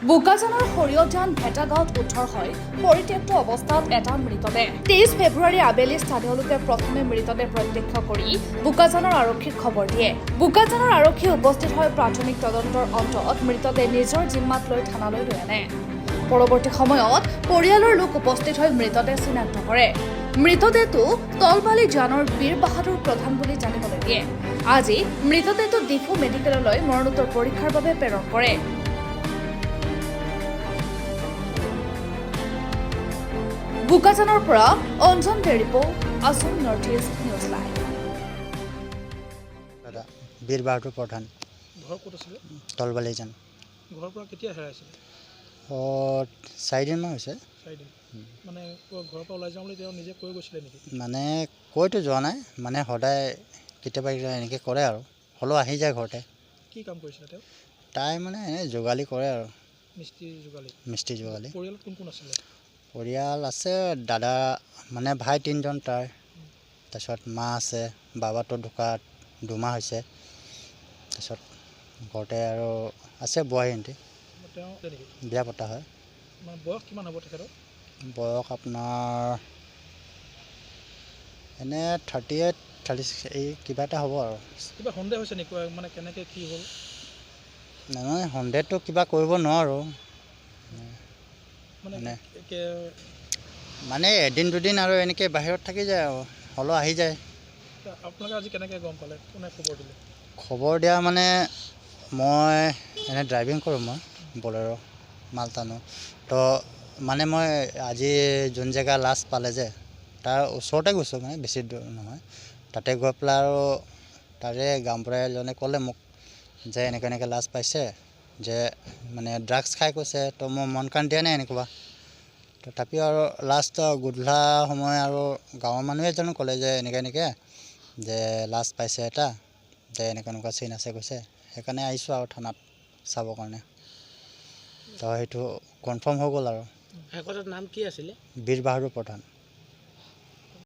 বোকাজানৰ সৰিয়জান ভেটা গাঁৱত উদ্ধাৰ হয় পৰিত্যক্ত অৱস্থাত এটা মৃতদেহ। 23 ফেব্ৰুৱাৰী আবেলি স্থানীয় লোকে প্ৰথমে মৃতদেহ প্ৰত্যক্ষ কৰি বোকাজানৰ আৰক্ষীক খবৰ দিয়ে। বোকাজানৰ আৰক্ষী উপস্থিত হৈ প্ৰাথমিক তদন্তৰ অন্তত মৃতদেহ নিজৰ জিম্মাত লৈ থানালৈ লৈ আনে। পৰৱৰ্তী সময়ত পৰিয়ালৰ লোক উপস্থিত হৈ মৃতদেহ চিনাক্ত কৰে। মৃতদেহটো তলবালি জানৰ বীৰ বাহাদুৰ প্ৰধান বুলি জানিবলৈ দিয়ে। আজি মৃতদেহটো ডিফু মেডিকেললৈ মৰণোত্তৰ পৰীক্ষাৰ বাবে প্ৰেৰণ কৰে। বোকাজানৰ পৰা Anjan Deripo, Assam North East news live. দাদা বীৰ বাহাদুৰ প্ৰধান। ঘৰ ক'ত আছিলে? তলবালিজান। ঘৰৰ পৰা কেতিয়া হেৰাইছিলে? 4 দিনমান হৈছে। 4 দিন। মানে ঘৰৰ পৰা ওলাই যাওঁ বুলি তেওঁ নিজে কৈ গৈছিলে নেকি? মানে কৈতো যোৱা নাই, মানে সদায় কেতিয়াবা এনেকৈ কৰে আৰু হ'লেও আহি যায় ঘৰতে। কি কাম কৰিছিলে তেওঁ? তাই মানে এনেই যোগালী কৰে আৰু মিস্ত্ৰী যোগালী। মিস্ত্ৰী যোগালী। পৰিয়ালত কোন কোন আছিলে? পৰিয়াল আছে, দাদা মানে ভাই 3জন তাৰ, তাৰপিছত মা আছে, বাবাটো ঢুকা 2 মাহ হৈছে, তাৰপিছত ঘৰতে আৰু আছে বোৱাৰী এণ্টি। তেওঁ নেকি বিয়া পতা হয়। মানে বয়স কিমান হ'ব তেখেতৰ? বয়স আপোনাৰ এনে 38, 36 এই কিবা এটা হ'ব আৰু। কিবা সন্দেহ হৈছে নেকি? মানে কেনেকৈ কি হ'ল? নহয়, সন্দেহটো কিবা কৰিব নোৱাৰোঁ। মানে এদিন দুদিন আৰু এনেকৈ বাহিৰত থাকি যায় আৰু হ'লেও আহি যায়। আপোনালোকে আজি কেনেকৈ গম পালে? কোনে খবৰ দিলে? খবৰ দিয়া মানে মই এনে ড্ৰাইভিং কৰোঁ, মই বলেৰ' মাল টানো। তো মানে মই আজি যোন জেগা লাছ পালে যে তাৰ ওচৰতে গৈছোঁ, মানে বেছি দূৰ নহয়। তাতে গৈ পেলাই আৰু তাৰে গাঁওবুঢ়া এজনে ক'লে মোক যে এনেকৈ এনেকৈ লাছ পাইছে, যে মানে ড্ৰাগছ খাই কৈছে। তো মই মন কাণ দিয়া নাই এনেকুৱা। তথাপিও আৰু লাষ্ট গধূলা সময় আৰু গাঁৱৰ মানুহ এজনে ক'লে যে এনেকৈ এনেকৈ যে লাছ পাইছে এটা, যে এনেকুৱা এনেকুৱা চিন আছে কৈছে। সেইকাৰণে আহিছোঁ আৰু থানাত চাবৰ কাৰণে। তো সেইটো কনফাৰ্ম হৈ গ'ল আৰু। শেষত নাম কি আছিলে? বীৰ বাহাদুৰ প্ৰধান।